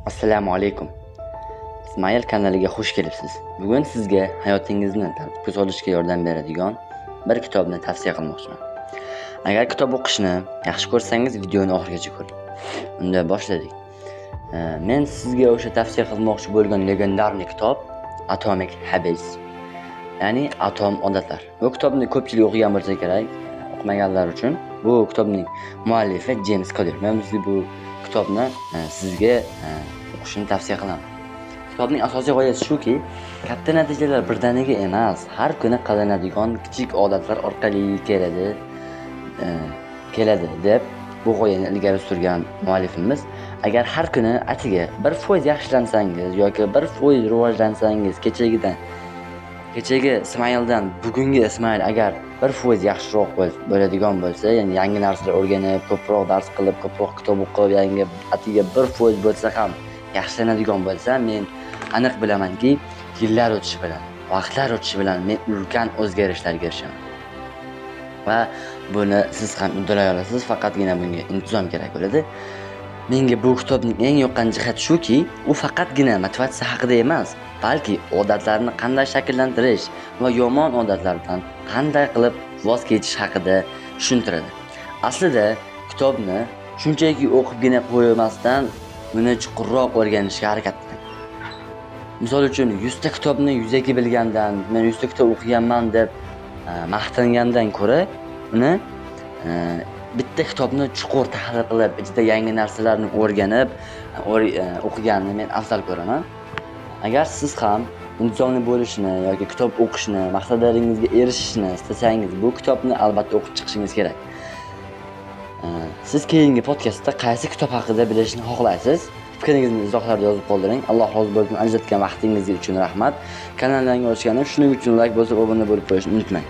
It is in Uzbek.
Assalomu alaykum. Ismoil kanaliga xush kelibsiz. Bugun sizga hayotingizni tartibga solishga yordam beradigan bir kitobni tavsiya qilmoqchiman. Agar kitob o'qishni yaxshi ko'rsangiz, videoni oxirigacha ko'ring. Unda boshladik. Men sizga o'sha tavsiya qilmoqchi bo'lgan legendarniy kitob Atomic Habits, ya'ni atom odatlar. Bu kitobni ko'pchilik o'qigan bo'lsa kerak, o'qimaganlar uchun bu kitobning muallifi James Clear. Men bu kitobni sizga o'qishni tavsiya qilaman. Kitobning asosiy g'oyasi shuki, katta natijalar birdaniga emas, har kuni qilinadigan kichik odatlar orqali keladi deb bu g'oyani ilgari surgan muallifimiz. Agar har kuni atiga 1% yaxshilansangiz yoki 1% rivojlansangiz, kechagi Ismoildan bugungi Ismoil agar 1% yaxshiroq bo'ladigan bo'lsa, ya'ni yangi narsalar o'rganib, ko'proq dars qilib, ko'proq kitob o'qib, yangi atiga 1% bo'lsa ham yaxshilanadigan bo'lsa, men aniq bilamanki, yillar o'tishi bilan, vaqtlar o'tishi bilan men ulkan o'zgarishlarga erishaman. Va buni siz ham uddalay olasiz, faqatgina bunga intizom kerak bo'ladi. Menga bu kitobning eng yoqqan jihati shuki, u faqatgina motivatsiya haqida emas, balki odatlarni qanday shakllantirish va yomon odatlardan qanday qilib voz kechish haqida tushuntiradi. Aslida kitobni shunchaki o'qibgina qo'ymasdan, uni chuqurroq o'rganishga harakat qiling. Misol uchun 100 ta kitobni yuzaki bilgandan, men 100 ta kitob o'qiganman deb maqtangandan ko'ra, uni bitta kitobni chuqur tahlil qilib, ichida yangi narsalarni o'rganib, o'qiganni men afzal ko'raman. Agar siz ham intizomli bo'lishni yoki kitob o'qishni, maqsadlaringizga erishishni istasangiz, bu kitobni albatta o'qib chiqishingiz kerak. Siz keyingi podkastda qaysi kitob haqida bilishni xohlaysiz? Fikringizni izohlarda yozib qoldiring. Alloh rozi bo'lsin. Ajratgan vaqtingiz uchun rahmat. Kanalga o'tganim shuning uchun like bosib, obuna bo'lib qo'yishni unutmang.